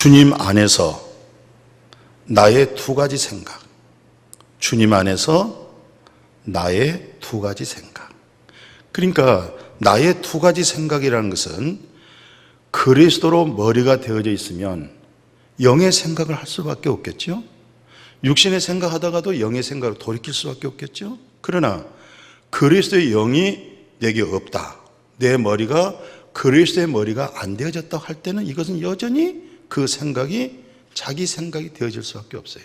주님 안에서 나의 두 가지 생각. 주님 안에서 나의 두 가지 생각. 그러니까 나의 두 가지 생각이라는 것은 그리스도로 머리가 되어져 있으면 영의 생각을 할 수밖에 없겠죠. 육신의 생각하다가도 영의 생각으로 돌이킬 수밖에 없겠죠. 그러나 그리스도의 영이 내게 없다. 내 머리가 그리스도의 머리가 안 되어졌다고 할 때는 이것은 여전히 그 생각이 자기 생각이 되어질 수밖에 없어요.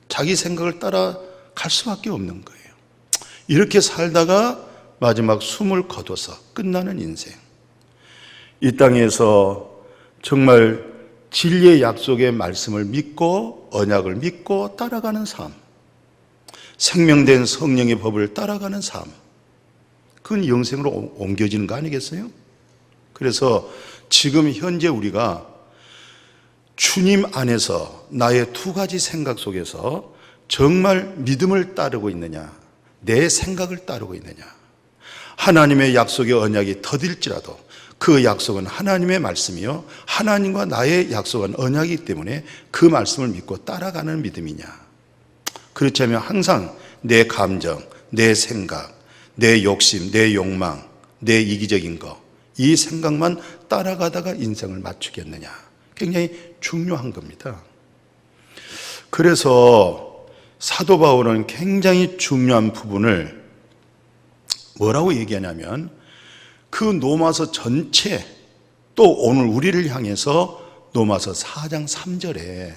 자기 생각을 따라갈 수밖에 없는 거예요. 이렇게 살다가 마지막 숨을 거둬서 끝나는 인생. 이 땅에서 정말 진리의 약속의 말씀을 믿고 언약을 믿고 따라가는 삶, 생명된 성령의 법을 따라가는 삶, 그건 영생으로 옮겨지는 거 아니겠어요? 그래서 지금 현재 우리가 주님 안에서 나의 두 가지 생각 속에서 정말 믿음을 따르고 있느냐, 내 생각을 따르고 있느냐. 하나님의 약속의 언약이 더딜지라도 그 약속은 하나님의 말씀이요, 하나님과 나의 약속은 언약이기 때문에 그 말씀을 믿고 따라가는 믿음이냐. 그렇지 않으면 항상 내 감정, 내 생각, 내 욕심, 내 욕망, 내 이기적인 것, 이 생각만 따라가다가 인생을 맞추겠느냐. 굉장히 중요한 겁니다. 그래서 사도 바울은 굉장히 중요한 부분을 뭐라고 얘기하냐면, 그 로마서 전체, 또 오늘 우리를 향해서 로마서 4장 3절에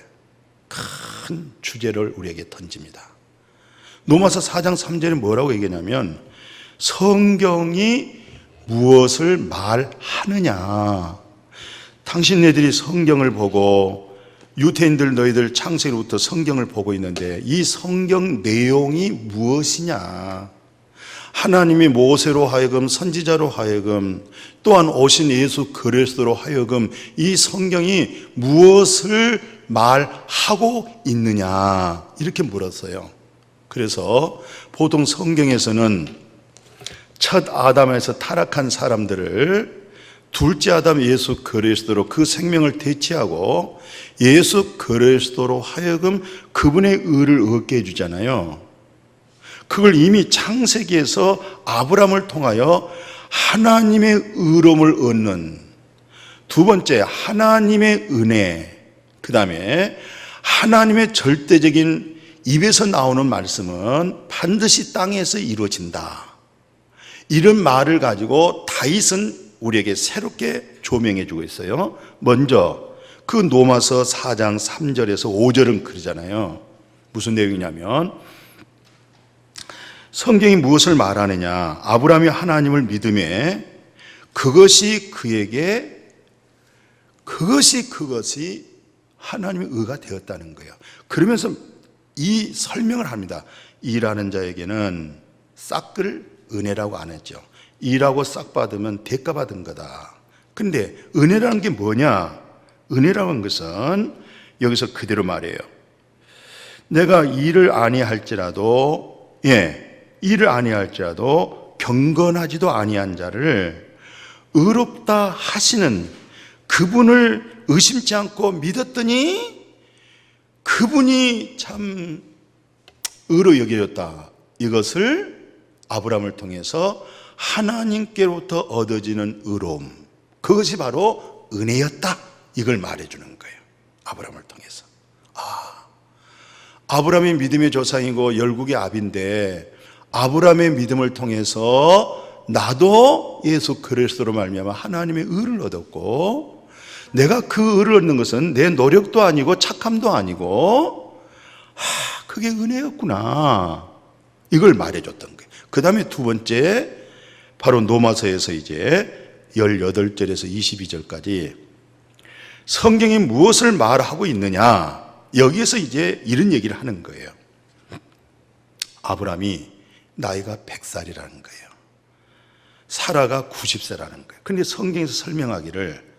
큰 주제를 우리에게 던집니다. 로마서 4장 3절에 뭐라고 얘기하냐면, 성경이 무엇을 말하느냐. 당신네들이 성경을 보고, 유태인들 너희들 창세기부터 성경을 보고 있는데 이 성경 내용이 무엇이냐. 하나님이 모세로 하여금, 선지자로 하여금, 또한 오신 예수 그리스도로 하여금 이 성경이 무엇을 말하고 있느냐, 이렇게 물었어요. 그래서 보통 성경에서는 첫 아담에서 타락한 사람들을 둘째 아담 예수 그리스도로 그 생명을 대체하고 예수 그리스도로 하여금 그분의 의를 얻게 해주잖아요. 그걸 이미 창세기에서 아브라함을 통하여 하나님의 의로움을 얻는, 두 번째 하나님의 은혜, 그 다음에 하나님의 절대적인 입에서 나오는 말씀은 반드시 땅에서 이루어진다, 이런 말을 가지고 다윗은 우리에게 새롭게 조명해 주고 있어요. 먼저 그 로마서 4장 3절에서 5절은 그러잖아요. 무슨 내용이냐면, 성경이 무엇을 말하느냐, 아브라함이 하나님을 믿음에 그것이 하나님의 의가 되었다는 거예요. 그러면서 이 설명을 합니다. 일하는 자에게는 싹을 은혜라고 안 했죠. 일하고 싹 받으면 대가 받은 거다. 근데 은혜라는 게 뭐냐? 은혜라는 것은 여기서 그대로 말해요. 내가 일을 아니할지라도, 일을 아니할지라도 경건하지도 아니한 자를 의롭다 하시는 그분을 의심치 않고 믿었더니 그분이 참 의로 여겨졌다. 이것을 아브라함을 통해서 하나님께로부터 얻어지는 의로움, 그것이 바로 은혜였다, 이걸 말해주는 거예요. 아브라함을 통해서. 아브라함이 믿음의 조상이고 열국의 아비인데, 아브라함의 믿음을 통해서 나도 예수 그리스도로 말미암아 하나님의 의를 얻었고, 내가 그 의를 얻는 것은 내 노력도 아니고 착함도 아니고 그게 은혜였구나, 이걸 말해줬던 거예요. 그 다음에 두 번째, 바로 로마서에서 이제 18절에서 22절까지 성경이 무엇을 말하고 있느냐, 여기에서 이제 이런 얘기를 하는 거예요. 아브라함이 나이가 100살이라는 거예요. 사라가 90세라는 거예요. 근데 성경에서 설명하기를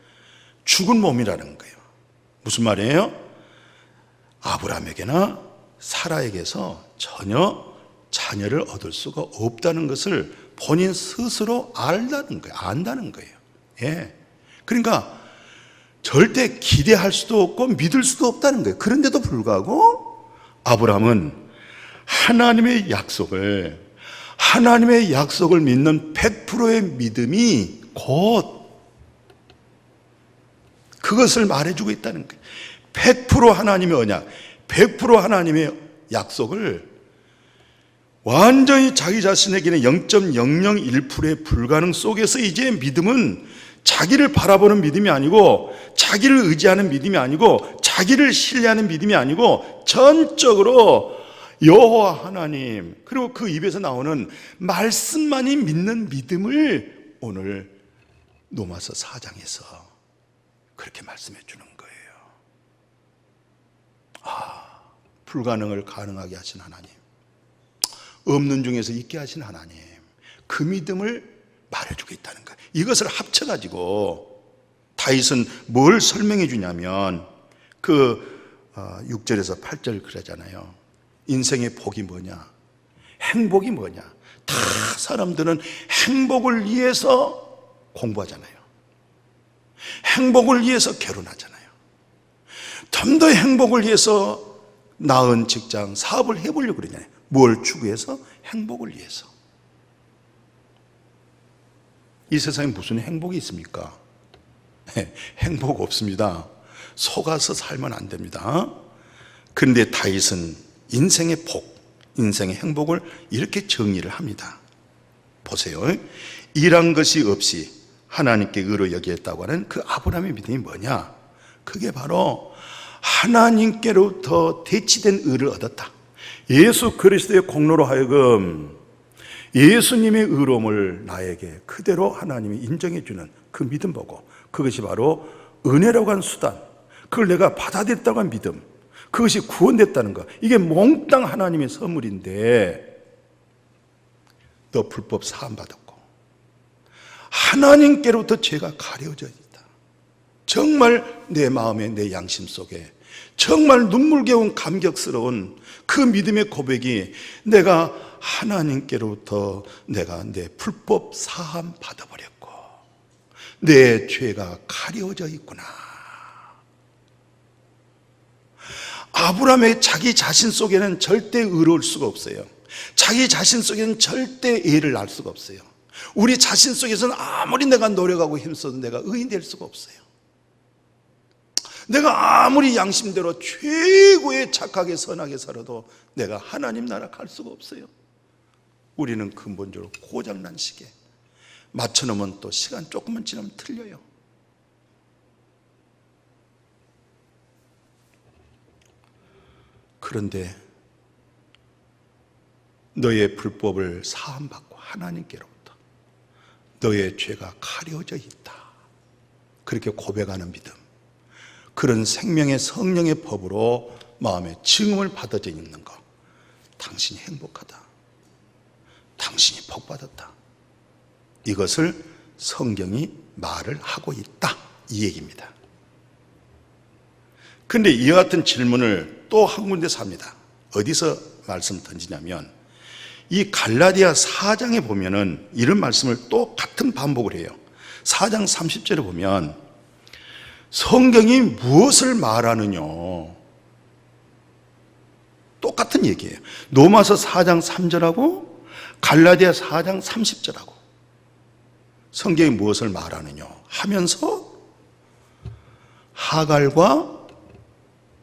죽은 몸이라는 거예요. 무슨 말이에요? 아브라함에게나 사라에게서 전혀 자녀를 얻을 수가 없다는 것을 본인 스스로 안다는 거예요. 그러니까 절대 기대할 수도 없고 믿을 수도 없다는 거예요. 그런데도 불구하고 아브라함은 하나님의 약속을 믿는 100%의 믿음이 곧 그것을 말해주고 있다는 거예요. 100% 하나님의 언약, 100% 하나님의 약속을 완전히 자기 자신에게는 0.001%의 불가능 속에서 이제 믿음은 자기를 바라보는 믿음이 아니고, 자기를 의지하는 믿음이 아니고, 자기를 신뢰하는 믿음이 아니고, 전적으로 여호와 하나님, 그리고 그 입에서 나오는 말씀만이 믿는 믿음을 오늘 로마서 4장에서 그렇게 말씀해 주는 거예요. 불가능을 가능하게 하신 하나님, 없는 중에서 있게 하신 하나님, 그 믿음을 말해주고 있다는 거예요. 이것을 합쳐가지고 다윗은 뭘 설명해 주냐면, 그 6절에서 8절 그러잖아요. 인생의 복이 뭐냐, 행복이 뭐냐. 다 사람들은 행복을 위해서 공부하잖아요. 행복을 위해서 결혼하잖아요. 좀 더 행복을 위해서 나은 직장, 사업을 해보려고 그러잖아요. 뭘 추구해서? 행복을 위해서. 이 세상에 무슨 행복이 있습니까? 행복 없습니다. 속아서 살면 안 됩니다. 그런데 다윗은 인생의 복, 인생의 행복을 이렇게 정의를 합니다. 보세요. 일한 것이 없이 하나님께 의로 여기했다고 하는 그 아브라함의 믿음이 뭐냐? 그게 바로 하나님께로부터 대치된 의를 얻었다. 예수 그리스도의 공로로 하여금 예수님의 의로움을 나에게 그대로 하나님이 인정해 주는 그 믿음 보고, 그것이 바로 은혜라고 하는 수단, 그걸 내가 받아들였다고 하는 믿음, 그것이 구원됐다는 것, 이게 몽땅 하나님의 선물인데, 너 불법 사함 받았고 하나님께로부터 죄가 가려져 있다. 정말 내 마음에, 내 양심 속에 정말 눈물겨운 감격스러운 그 믿음의 고백이, 내가 하나님께로부터 내가 내 불법 사함 받아버렸고 내 죄가 가려져 있구나. 아브라함의 자기 자신 속에는 절대 의로울 수가 없어요. 자기 자신 속에는 절대 의를 날 수가 없어요. 우리 자신 속에서는 아무리 내가 노력하고 힘써도 내가 의인 될 수가 없어요. 내가 아무리 양심대로 최고의 착하게 선하게 살아도 내가 하나님 나라 갈 수가 없어요. 우리는 근본적으로 고장난 시계 맞춰놓으면 또 시간 조금만 지나면 틀려요. 그런데 너의 불법을 사함받고 하나님께로부터 너의 죄가 가려져 있다, 그렇게 고백하는 믿음, 그런 생명의 성령의 법으로 마음에 증언을 받아져 있는 것, 당신이 행복하다, 당신이 복받았다, 이것을 성경이 말을 하고 있다, 이 얘기입니다. 그런데 이와 같은 질문을 또 한 군데서 합니다. 어디서 말씀 던지냐면, 이 갈라디아 4장에 보면은 이런 말씀을 또 같은 반복을 해요. 4장 30절에 보면 성경이 무엇을 말하느냐, 똑같은 얘기예요. 로마서 4장 3절하고 갈라디아 4장 30절하고 성경이 무엇을 말하느냐 하면서 하갈과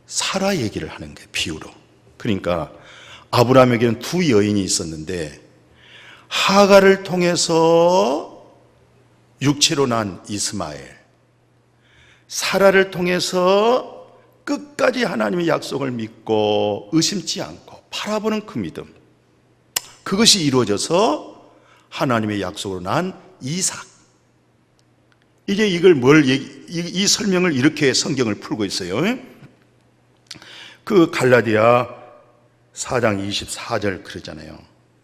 사라 얘기를 하는 거예요, 비유로. 그러니까 아브라함에게는 두 여인이 있었는데, 하갈을 통해서 육체로 난 이스마엘, 사라를 통해서 끝까지 하나님의 약속을 믿고 의심치 않고 바라보는 그 믿음, 그것이 이루어져서 하나님의 약속으로 난 이삭. 이제 이걸 이 설명을 이렇게 성경을 풀고 있어요. 그 갈라디아 4장 24절 그러잖아요.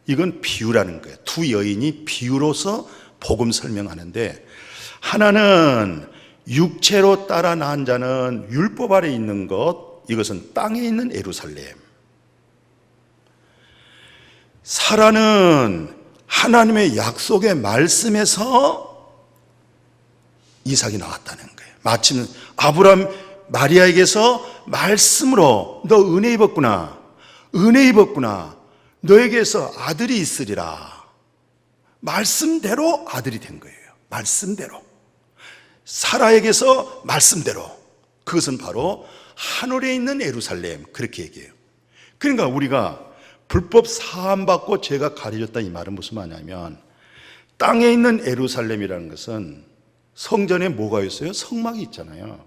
이건 비유라는 거예요. 두 여인이 비유로서 복음 설명하는데, 하나는 육체로 따라 낳은 자는 율법 아래 있는 것, 이것은 땅에 있는 예루살렘. 사라는 하나님의 약속의 말씀에서 이삭이 나왔다는 거예요. 마침 아브라함 마리아에게서 말씀으로 너 은혜 입었구나, 은혜 입었구나, 너에게서 아들이 있으리라. 말씀대로 아들이 된 거예요. 말씀대로. 사라에게서 말씀대로. 그것은 바로 하늘에 있는 예루살렘, 그렇게 얘기해요. 그러니까 우리가 불법 사함받고 죄가 가려졌다, 이 말은 무슨 말이냐면, 땅에 있는 예루살렘이라는 것은 성전에 뭐가 있어요? 성막이 있잖아요.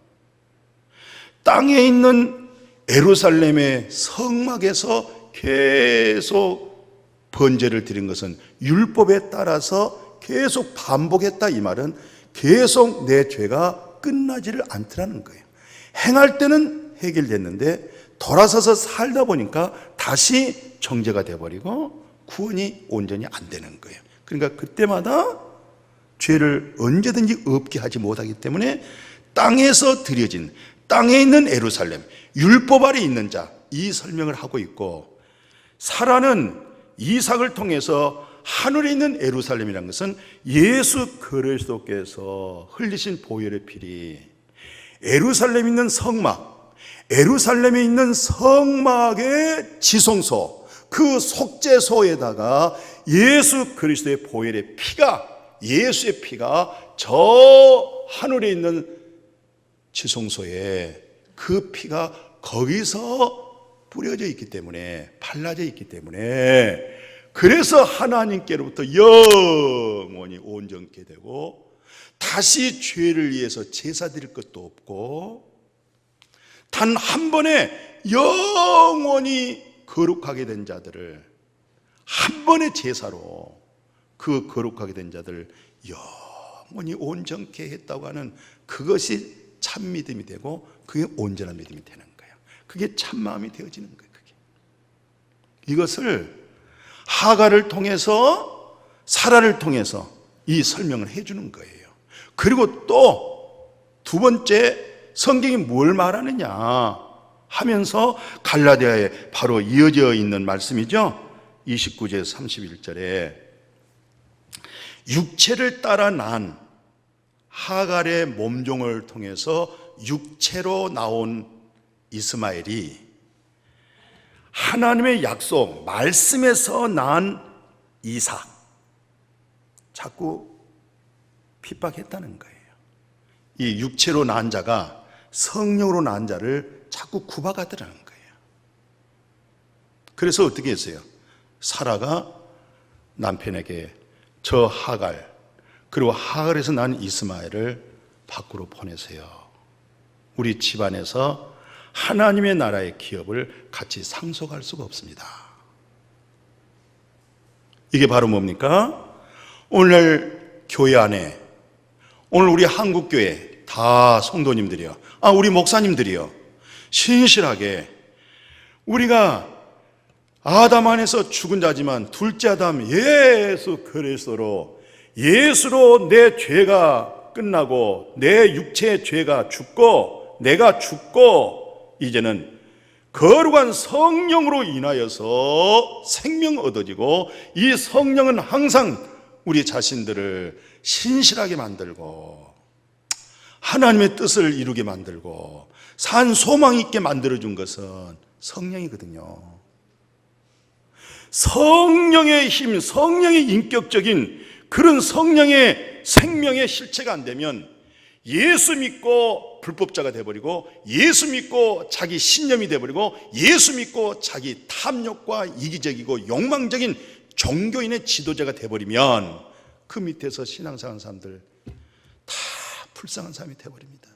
땅에 있는 예루살렘의 성막에서 계속 번제를 드린 것은 율법에 따라서 계속 반복했다, 이 말은 계속 내 죄가 끝나지를 않더라는 거예요. 행할 때는 해결됐는데 돌아서서 살다 보니까 다시 정죄가 돼버리고 구원이 온전히 안 되는 거예요. 그러니까 그때마다 죄를 언제든지 없게 하지 못하기 때문에 땅에서 드려진, 땅에 있는 예루살렘, 율법 아래 있는 자, 이 설명을 하고 있고, 사라는 이삭을 통해서 하늘에 있는 예루살렘이라는 것은 예수 그리스도께서 흘리신 보혈의 피리, 예루살렘에 있는 성막, 예루살렘에 있는 성막의 지성소, 그 속죄소에다가 예수 그리스도의 보혈의 피가, 예수의 피가 저 하늘에 있는 지성소에 그 피가 거기서 뿌려져 있기 때문에, 발라져 있기 때문에, 그래서 하나님께로부터 영원히 온전케 되고 다시 죄를 위해서 제사 드릴 것도 없고 단 한 번에 영원히 거룩하게 된 자들을, 한 번의 제사로 그 거룩하게 된 자들을 영원히 온전케 했다고 하는 그것이 참 믿음이 되고, 그게 온전한 믿음이 되는 거예요. 그게 참 마음이 되어지는 거예요. 그게. 이것을 하가를 통해서, 사라를 통해서 이 설명을 해주는 거예요. 그리고 또 두 번째, 성경이 뭘 말하느냐 하면서 갈라디아에 바로 이어져 있는 말씀이죠. 29절 31절에 육체를 따라 난 하갈의 몸종을 통해서 육체로 나온 이스마엘이 하나님의 약속, 말씀에서 난 이삭, 자꾸 핍박했다는 거예요. 이 육체로 난 자가 성령으로 난 자를 자꾸 구박하더라는 거예요. 그래서 어떻게 했어요? 사라가 남편에게 저 하갈, 그리고 하갈에서 난 이스마엘을 밖으로 보내세요. 우리 집안에서 하나님의 나라의 기업을 같이 상속할 수가 없습니다. 이게 바로 뭡니까? 오늘 교회 안에, 오늘 우리 한국교회 다 성도님들이요, 우리 목사님들이요, 신실하게 우리가 아담 안에서 죽은 자지만 둘째 아담 예수 그리스도로, 예수로 내 죄가 끝나고 내 육체의 죄가 죽고 내가 죽고 이제는 거룩한 성령으로 인하여서 생명 얻어지고, 이 성령은 항상 우리 자신들을 신실하게 만들고 하나님의 뜻을 이루게 만들고 산 소망 있게 만들어준 것은 성령이거든요. 성령의 힘, 성령의 인격적인 그런 성령의 생명의 실체가 안 되면 예수 믿고 불법자가 돼버리고, 예수 믿고 자기 신념이 돼버리고, 예수 믿고 자기 탐욕과 이기적이고 욕망적인 종교인의 지도자가 돼버리면 그 밑에서 신앙생활하는 사람들 다 불쌍한 사람이 돼버립니다.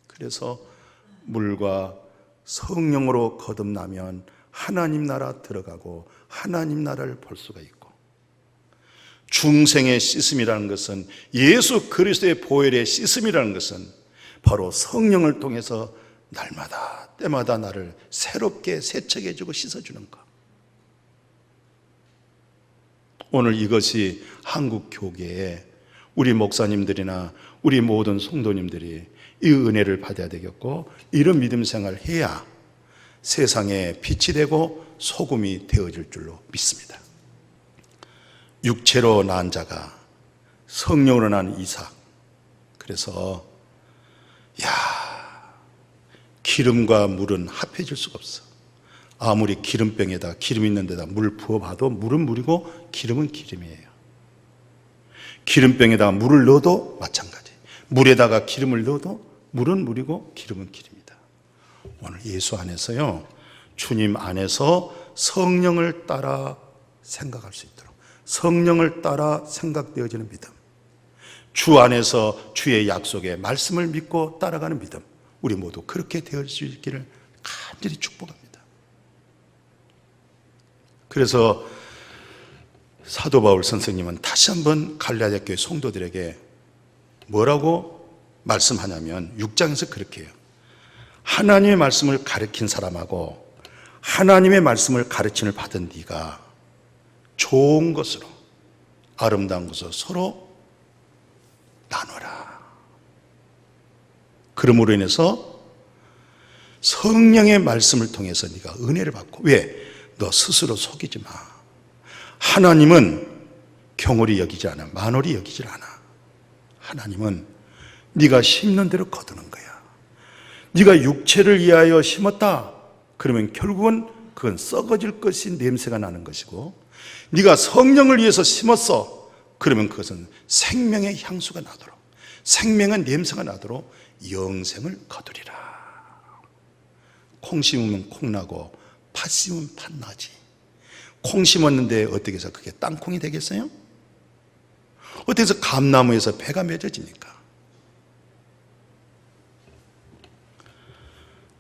그래서 물과 성령으로 거듭나면 하나님 나라 들어가고 하나님 나라를 볼 수가 있고, 중생의 씻음이라는 것은, 예수 그리스도의 보혈의 씻음이라는 것은 바로 성령을 통해서 날마다 때마다 나를 새롭게 세척해주고 씻어주는 것. 오늘 이것이 한국 교계에 우리 목사님들이나 우리 모든 성도님들이 이 은혜를 받아야 되겠고, 이런 믿음 생활을 해야 세상에 빛이 되고 소금이 되어질 줄로 믿습니다. 육체로 난 자가 성령으로 난 이삭, 그래서 기름과 물은 합해질 수가 없어. 아무리 기름병에다 기름 있는 데다 물 부어봐도 물은 물이고 기름은 기름이에요. 기름병에다가 물을 넣어도 마찬가지. 물에다가 기름을 넣어도 물은 물이고 기름은 기름이다. 오늘 예수 안에서요, 주님 안에서 성령을 따라 생각할 수 있도록, 성령을 따라 생각되어지는 믿음, 주 안에서 주의 약속에 말씀을 믿고 따라가는 믿음, 우리 모두 그렇게 되어질 수 있기를 간절히 축복합니다. 그래서 사도 바울 선생님은 다시 한번 갈라디아 교회 성도들에게 뭐라고 말씀하냐면 6장에서 그렇게 해요. 하나님의 말씀을 가르친 사람하고 하나님의 말씀을 가르침을 받은 네가 좋은 것으로 아름다운 것으로 서로 나눠라. 그러므로 인해서 성령의 말씀을 통해서 네가 은혜를 받고, 왜? 너 스스로 속이지 마. 하나님은 경홀히 여기지 않아, 만홀히 여기질 않아. 하나님은 네가 심는 대로 거두는 거야. 네가 육체를 위하여 심었다 그러면 결국은 그건 썩어질 것이 냄새가 나는 것이고, 네가 성령을 위해서 심었어 그러면 그것은 생명의 향수가 나도록, 생명의 냄새가 나도록 영생을 거두리라. 콩 심으면 콩 나고 팥 심으면 팥 나지. 콩 심었는데 어떻게 해서 그게 땅콩이 되겠어요? 어떻게 해서 감나무에서 배가 맺어집니까?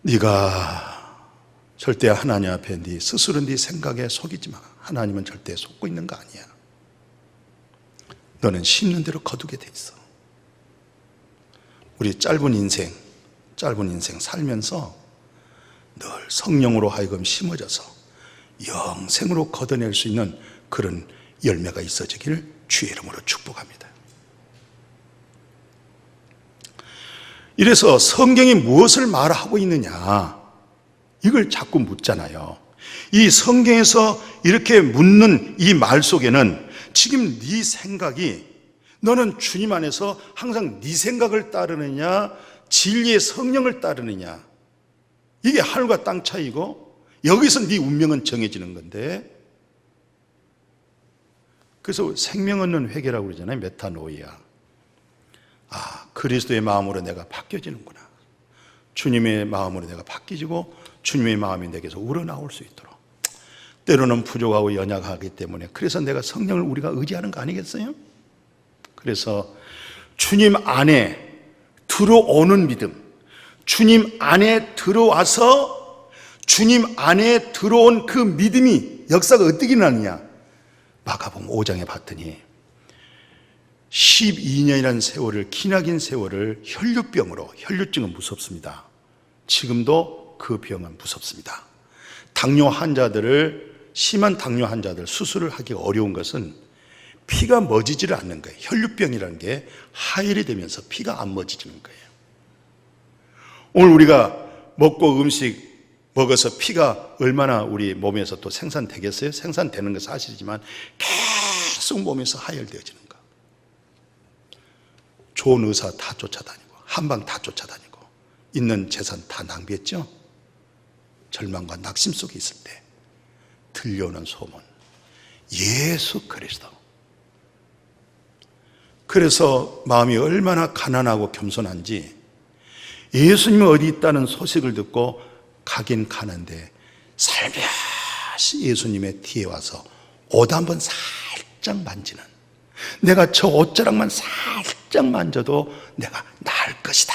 네가 절대 하나님 앞에 네 스스로 네 생각에 속이지 마. 하나님은 절대 속고 있는 거 아니야. 너는 심는 대로 거두게 돼 있어. 우리 짧은 인생 살면서 늘 성령으로 하여금 심어져서 영생으로 걷어낼 수 있는 그런 열매가 있어지기를 주의 이름으로 축복합니다. 이래서 성경이 무엇을 말하고 있느냐, 이걸 자꾸 묻잖아요. 이 성경에서 이렇게 묻는 이 말 속에는 지금 네 생각이, 너는 주님 안에서 항상 네 생각을 따르느냐 진리의 성령을 따르느냐, 이게 하늘과 땅 차이고 여기서 네 운명은 정해지는 건데, 그래서 생명 얻는 회개라고 그러잖아요. 메타노이아. 그리스도의 마음으로 내가 바뀌어지는구나. 주님의 마음으로 내가 바뀌지고 주님의 마음이 내게서 우러나올 수 있도록. 때로는 부족하고 연약하기 때문에 그래서 내가 성령을 우리가 의지하는 거 아니겠어요? 그래서 주님 안에 들어오는 믿음, 주님 안에 들어와서 주님 안에 들어온 그 믿음이 역사가 어떻게 나느냐, 마가복음 5장에 봤더니 12년이라는 세월을, 기나긴 세월을 혈류병으로, 혈류증은 무섭습니다. 지금도 그 병은 무섭습니다. 당뇨 환자들을, 심한 당뇨 환자들 수술을 하기 어려운 것은 피가 멎지를 않는 거예요. 혈류병이라는 게 하혈이 되면서 피가 안 멎지는 거예요. 오늘 우리가 먹고 음식 먹어서 피가 얼마나 우리 몸에서 또 생산되겠어요? 생산되는 것은 사실이지만 계속 몸에서 하혈되어지는 거. 좋은 의사 다 쫓아다니고 한방 다 쫓아다니고 있는 재산 다 낭비했죠? 절망과 낙심 속에 있을 때 들려오는 소문, 예수 그리스도. 그래서 마음이 얼마나 가난하고 겸손한지 예수님이 어디 있다는 소식을 듣고 가긴 가는데 살며시 예수님의 뒤에 와서 옷 한번 살짝 만지는, 내가 저 옷자락만 살짝 만져도 내가 나을 것이다.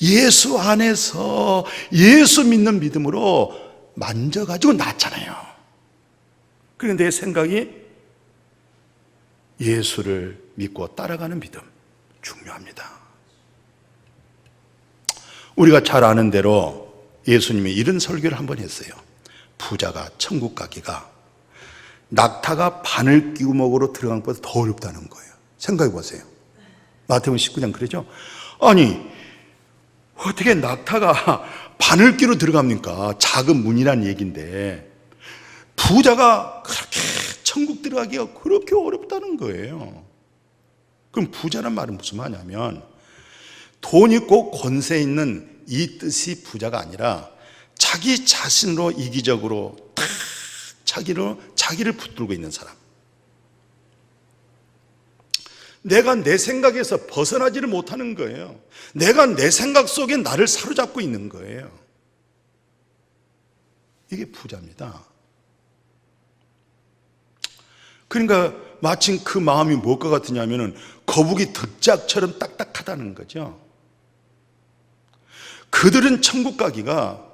예수 안에서 예수 믿는 믿음으로 만져가지고 낫잖아요. 그런데 내 생각이 예수를 믿고 따라가는 믿음 중요합니다. 우리가 잘 아는 대로 예수님이 이런 설교를 한번 했어요. 부자가 천국 가기가 낙타가 바늘 끼고 먹으러 들어간 것보다 더 어렵다는 거예요. 생각해 보세요. 마태복음 19장 그러죠? 아니 어떻게 낙타가 바늘 끼로 들어갑니까? 작은 문이란 얘기인데 부자가 그렇게 천국 들어가기가 그렇게 어렵다는 거예요. 그럼 부자란 말은 무슨 말이냐면 돈 있고 권세 있는 이 뜻이 부자가 아니라 자기 자신으로 이기적으로 탁 자기를 붙들고 있는 사람. 내가 내 생각에서 벗어나지를 못하는 거예요. 내가 내 생각 속에 나를 사로잡고 있는 거예요. 이게 부자입니다. 그러니까 마침 그 마음이 무엇과 같으냐면은 거북이 득작처럼 딱딱하다는 거죠. 그들은 천국 가기가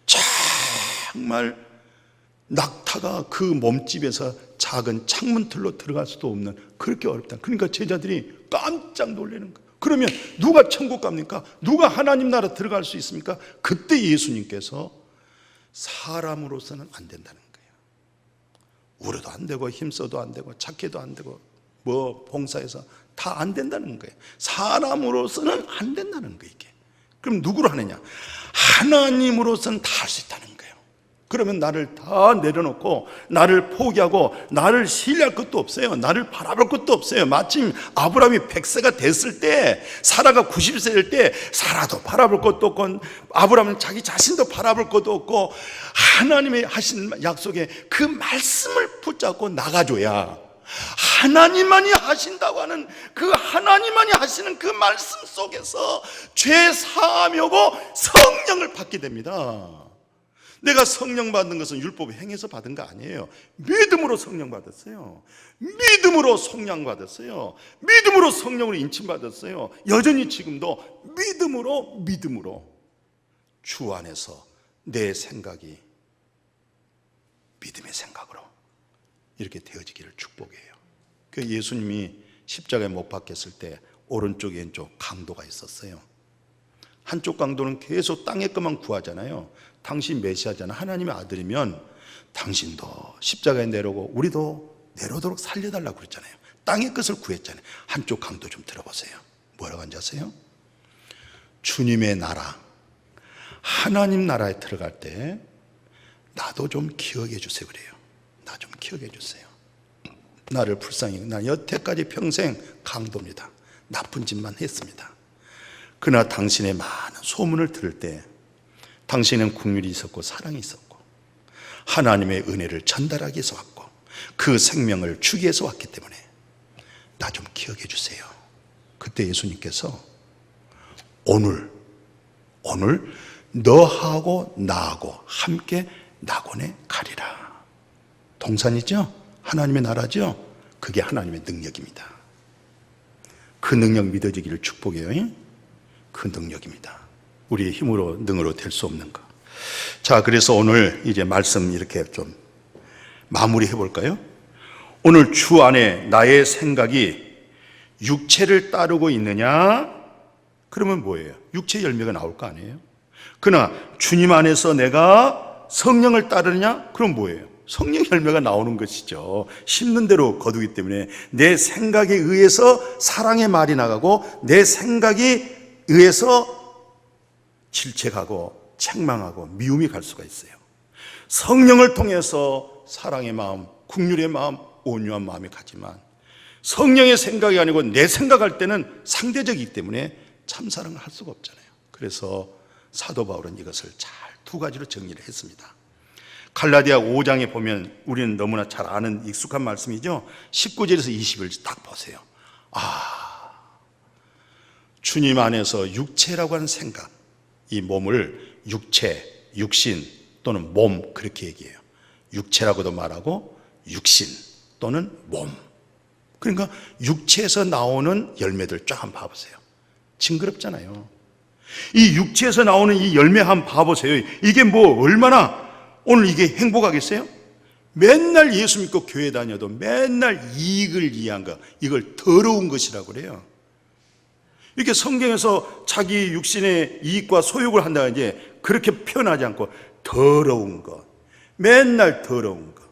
정말 낙타가 그 몸집에서 작은 창문틀로 들어갈 수도 없는 그렇게 어렵다. 그러니까 제자들이 깜짝 놀라는 거예요. 그러면 누가 천국 갑니까? 누가 하나님 나라 들어갈 수 있습니까? 그때 예수님께서 사람으로서는 안 된다는 거예요. 울어도 안 되고 힘써도 안 되고 착해도 안 되고 뭐 봉사해서 다 안 된다는 거예요. 사람으로서는 안 된다는 거예요. 이게. 그럼 누구로 하느냐? 하나님으로서는 다 할 수 있다는 거예요. 그러면 나를 다 내려놓고 나를 포기하고 나를 신뢰할 것도 없어요. 나를 바라볼 것도 없어요. 마침 아브라함이 100세가 됐을 때, 사라가 90세일 때 사라도 바라볼 것도 없고 아브라함은 자기 자신도 바라볼 것도 없고 하나님이 하신 약속에 그 말씀을 붙잡고 나가줘야 하나님만이 하신다고 하는 그 하나님만이 하시는 그 말씀 속에서 죄 사함이 오고 성령을 받게 됩니다. 내가 성령 받는 것은 율법을 행해서 받은 거 아니에요. 믿음으로 성령 받았어요. 믿음으로 성령 받았어요. 믿음으로 성령으로 인침 받았어요. 여전히 지금도 믿음으로 주 안에서 내 생각이 믿음의 생각으로 이렇게 되어지기를 축복해요. 그 예수님이 십자가에 못 박혔을 때 오른쪽 왼쪽 강도가 있었어요. 한쪽 강도는 계속 땅의 것만 구하잖아요. 당신 메시아잖아. 하나님의 아들이면 당신도 십자가에 내려오고 우리도 내려오도록 살려달라고 그랬잖아요. 땅의 것을 구했잖아요. 한쪽 강도 좀 들어보세요. 뭐라고 한지 아세요? 주님의 나라, 하나님 나라에 들어갈 때 나도 좀 기억해 주세요 그래요. 나 좀 기억해 주세요. 나를 불쌍히, 나 여태까지 평생 강도입니다. 나쁜 짓만 했습니다. 그러나 당신의 많은 소문을 들을 때 당신은 긍휼이 있었고 사랑이 있었고 하나님의 은혜를 전달하기 위해서 왔고 그 생명을 주기 위해서 왔기 때문에 나 좀 기억해 주세요. 그때 예수님께서 오늘 너하고 나하고 함께 낙원에 가리라. 동산이죠? 하나님의 나라죠? 그게 하나님의 능력입니다. 그 능력 믿어지기를 축복해요. 그 능력입니다. 우리의 힘으로 능으로 될 수 없는 것. 자, 그래서 오늘 이제 말씀 이렇게 좀 마무리해 볼까요? 오늘 주 안에 나의 생각이 육체를 따르고 있느냐? 그러면 뭐예요? 육체 열매가 나올 거 아니에요? 그러나 주님 안에서 내가 성령을 따르느냐? 그럼 뭐예요? 성령 열매가 나오는 것이죠. 심는 대로 거두기 때문에 내 생각에 의해서 사랑의 말이 나가고 내 생각에 의해서 질책하고 책망하고 미움이 갈 수가 있어요. 성령을 통해서 사랑의 마음, 긍휼의 마음, 온유한 마음이 가지만 성령의 생각이 아니고 내 생각할 때는 상대적이기 때문에 참사랑을 할 수가 없잖아요. 그래서 사도 바울은 이것을 잘 두 가지로 정리를 했습니다. 갈라디아 5장에 보면 우리는 너무나 잘 아는 익숙한 말씀이죠. 19절에서 20절 딱 보세요. 주님 안에서 육체라고 하는 생각, 이 몸을 육체, 육신 또는 몸 그렇게 얘기해요. 육체라고도 말하고 육신 또는 몸. 그러니까 육체에서 나오는 열매들 쫙 한번 봐보세요. 징그럽잖아요. 이 육체에서 나오는 이 열매 한번 봐보세요. 이게 뭐 얼마나 오늘 이게 행복하겠어요? 맨날 예수 믿고 교회 다녀도 맨날 이익을 위한 것, 이걸 더러운 것이라고 그래요. 이렇게 성경에서 자기 육신의 이익과 소욕을 한다는 이제 그렇게 표현하지 않고 더러운 것, 맨날 더러운 것,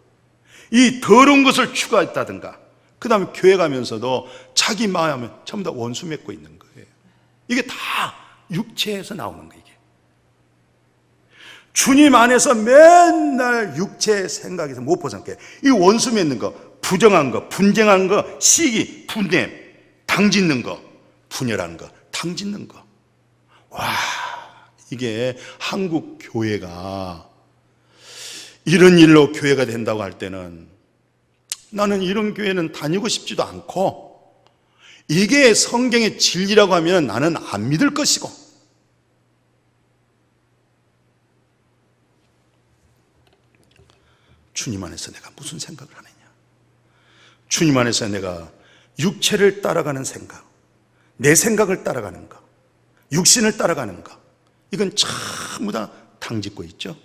이 더러운 것을 추구했다든가, 그 다음에 교회 가면서도 자기 마음에 전부 다 원수 맺고 있는 거예요. 이게 다 육체에서 나오는 거예요. 이게 주님 안에서 맨날 육체 생각에서 못 벗어나게 이 원수 맺는 거, 부정한 거, 분쟁한 거, 시기, 분냄 당짓는 거, 분열하는 거, 당짓는 거. 와, 이게 한국 교회가 이런 일로 교회가 된다고 할 때는 나는 이런 교회는 다니고 싶지도 않고, 이게 성경의 진리라고 하면 나는 안 믿을 것이고, 주님 안에서 내가 무슨 생각을 하느냐, 주님 안에서 내가 육체를 따라가는 생각, 내 생각을 따라가는 거, 육신을 따라가는 거, 이건 전부 다 당짓고 있죠.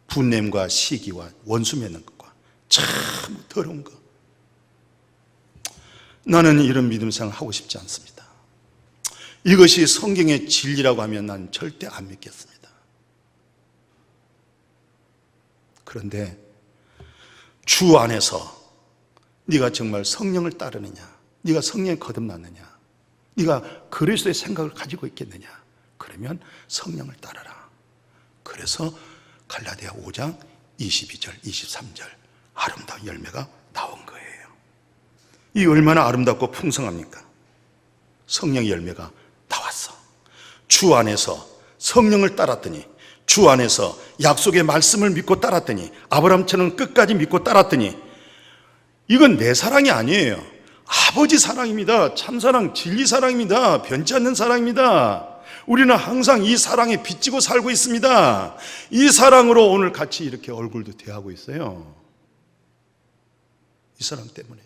분냄과 시기와 원수 맺는 것과 참 더러운 거. 나는 이런 믿음 생활 하고 싶지 않습니다. 이것이 성경의 진리라고 하면 난 절대 안 믿겠습니다. 그런데 주 안에서 네가 정말 성령을 따르느냐, 네가 성령에 거듭났느냐, 네가 그리스도의 생각을 가지고 있겠느냐, 그러면 성령을 따르라. 그래서 갈라디아 5장 22절, 23절 아름다운 열매가 나온 거예요. 이 얼마나 아름답고 풍성합니까? 성령의 열매가 나왔어. 주 안에서 성령을 따랐더니, 주 안에서 약속의 말씀을 믿고 따랐더니, 아브라함처럼 끝까지 믿고 따랐더니, 이건 내 사랑이 아니에요. 아버지 사랑입니다. 참사랑, 진리사랑입니다. 변치 않는 사랑입니다. 우리는 항상 이 사랑에 빚지고 살고 있습니다. 이 사랑으로 오늘 같이 이렇게 얼굴도 대하고 있어요. 이 사랑 때문에.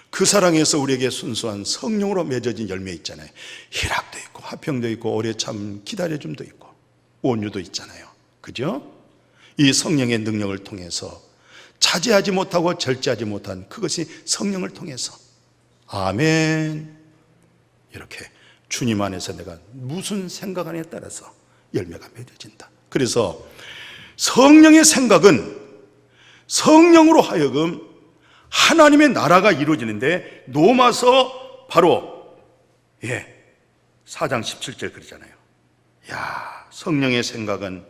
그 사랑에서 우리에게 순수한 성령으로 맺어진 열매 있잖아요. 희락도 있고 화평도 있고 오래 참 기다려줌도 있고 온유도 있잖아요. 그죠? 이 성령의 능력을 통해서 차지하지 못하고 절제하지 못한 그것이 성령을 통해서, 아멘, 이렇게 주님 안에서 내가 무슨 생각하느냐에 따라서 열매가 맺어진다. 그래서 성령의 생각은 성령으로 하여금 하나님의 나라가 이루어지는데, 로마서 바로 4장 17절 그러잖아요. 야, 성령의 생각은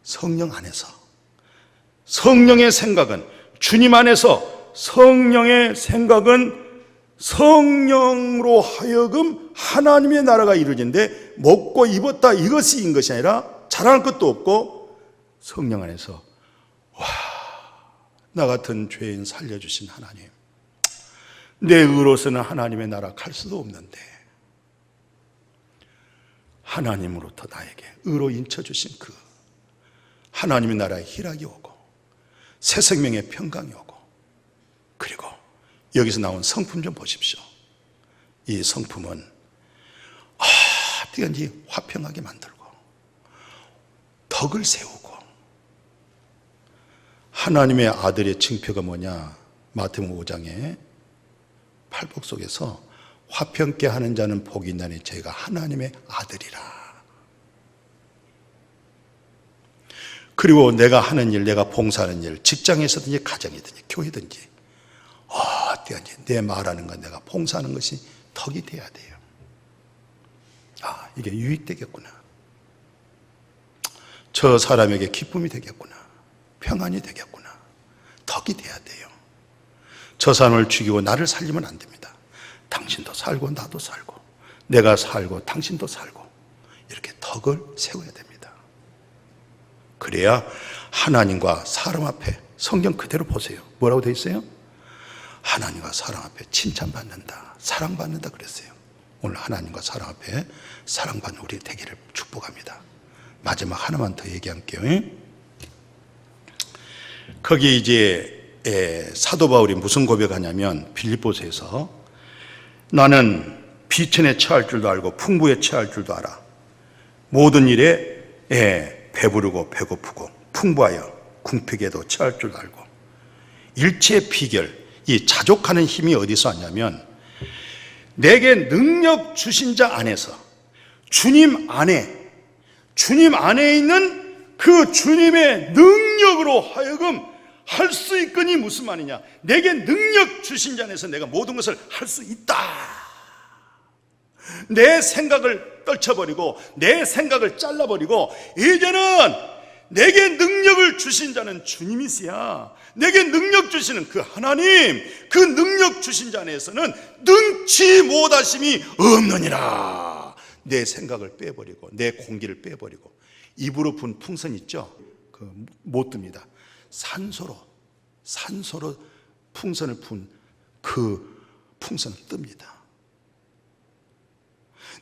성령 안에서, 성령의 생각은 주님 안에서, 성령의 생각은 성령으로 하여금 하나님의 나라가 이루어지는데, 먹고 입었다 이것이 인 것이 아니라 자랑할 것도 없고 성령 안에서, 와, 나 같은 죄인 살려주신 하나님, 내 의로서는 하나님의 나라 갈 수도 없는데 하나님으로부터 나에게 의로 인쳐주신 그 하나님의 나라의 희락이 오고 새 생명의 평강이 오고, 그리고 여기서 나온 성품 좀 보십시오. 이 성품은 어디든지 화평하게 만들고 덕을 세우고, 하나님의 아들의 징표가 뭐냐? 마태복음 5장에 팔복 속에서 화평케 하는 자는 복이 있나니 저희가 하나님의 아들이라. 그리고 내가 하는 일, 내가 봉사하는 일, 직장에서든지 가정이든지 교회든지 어디든지 내 말하는 건, 내가 봉사하는 것이 덕이 돼야 돼요. 아, 이게 유익되겠구나. 저 사람에게 기쁨이 되겠구나. 평안이 되겠구나. 덕이 돼야 돼요. 저 사람을 죽이고 나를 살리면 안 됩니다. 당신도 살고 나도 살고, 내가 살고 당신도 살고, 이렇게 덕을 세워야 됩니다. 그래야 하나님과 사람 앞에, 성경 그대로 보세요. 뭐라고 되어 있어요? 하나님과 사람 앞에 칭찬받는다, 사랑받는다 그랬어요. 오늘 하나님과 사람 앞에 사랑받는 우리 되기를 축복합니다. 마지막 하나만 더 얘기할게요. 거기에 이제 사도 바울이 무슨 고백하냐면, 빌립보서에서 나는 비천에 처할 줄도 알고 풍부에 처할 줄도 알아. 모든 일에 배부르고 배고프고 풍부하여 궁핍에도 처할 줄도 알고. 일체의 비결, 이 자족하는 힘이 어디서 왔냐면, 내게 능력 주신 자 안에서, 주님 안에 있는 그 주님의 능력으로 하여금 할 수 있거니 무슨 말이냐? 내게 능력 주신 자 안에서 내가 모든 것을 할 수 있다. 내 생각을 떨쳐버리고 내 생각을 잘라버리고, 이제는 내게 능력을 주신 자는 주님이시야. 내게 능력 주시는 그 하나님, 그 능력 주신 자 안에서는 능치 못하심이 없느니라. 내 생각을 빼버리고 내 공기를 빼버리고 입으로 분 풍선 있죠? 못 듭니다. 산소로 풍선을 분 그 풍선은 뜹니다.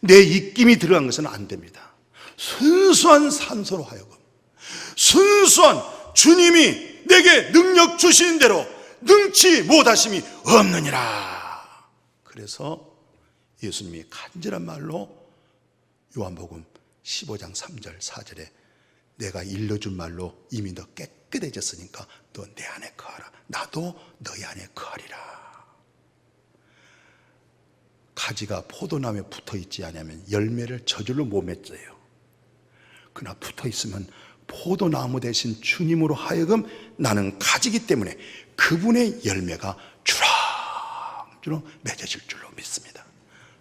내 입김이 들어간 것은 안 됩니다. 순수한 산소로 하여금, 순수한 주님이 내게 능력 주신 대로 능치 못하심이 없느니라. 그래서 예수님이 간절한 말로 요한복음 15장 3절 4절에 내가 일러준 말로 이미 너 깨끗해졌으니까 너 내 안에 거하라. 나도 너희 안에 거하리라. 가지가 포도나무에 붙어있지 않으면 열매를 저절로 못 맺어요. 그러나 붙어있으면 포도나무 대신 주님으로 하여금 나는 가지기 때문에 그분의 열매가 주렁주렁 맺어질 줄로 믿습니다.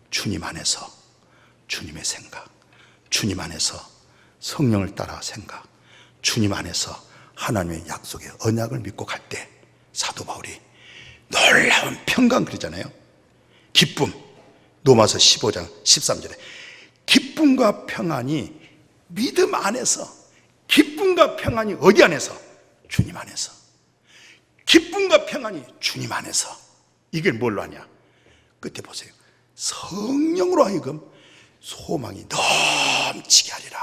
주님 안에서 주님의 생각, 주님 안에서 성령을 따라 생각, 주님 안에서 하나님의 약속의 언약을 믿고 갈 때 사도 바울이 놀라운 평강 그러잖아요. 기쁨, 로마서 15장 13절에 기쁨과 평안이 믿음 안에서, 기쁨과 평안이 어디 안에서? 주님 안에서. 기쁨과 평안이 주님 안에서. 이걸 뭘로 하냐? 끝에 보세요. 성령으로 하여금 소망이 넘치게 하리라.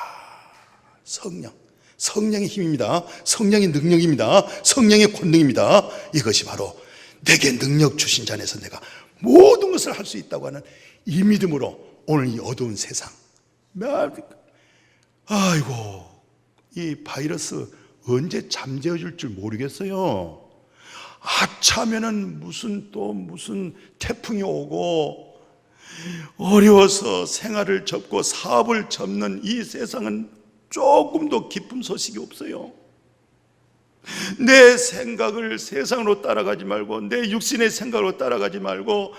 성령의 힘입니다. 성령의 능력입니다. 성령의 권능입니다. 이것이 바로 내게 능력 주신 자 안에서 내가 모든 것을 할 수 있다고 하는 이 믿음으로 오늘 이 어두운 세상, 아이고 이 바이러스 언제 잠재워질 줄 모르겠어요. 아차면은 무슨 태풍이 오고 어려워서 생활을 접고 사업을 접는 이 세상은 조금도 기쁨 소식이 없어요. 내 생각을 세상으로 따라가지 말고 내 육신의 생각으로 따라가지 말고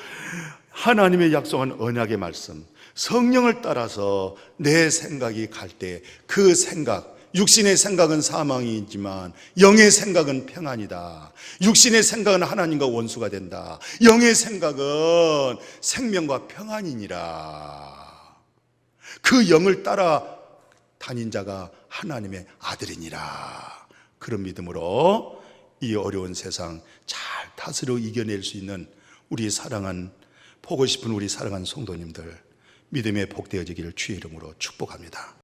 하나님의 약속한 언약의 말씀, 성령을 따라서 내 생각이 갈 때 그 생각, 육신의 생각은 사망이지만 영의 생각은 평안이다. 육신의 생각은 하나님과 원수가 된다. 영의 생각은 생명과 평안이니라. 그 영을 따라 다닌 자가 하나님의 아들이니라. 그런 믿음으로 이 어려운 세상 잘 다스려 이겨낼 수 있는 우리 사랑한, 보고 싶은 우리 사랑하는 성도님들 믿음에 복되어지기를 주의 이름으로 축복합니다.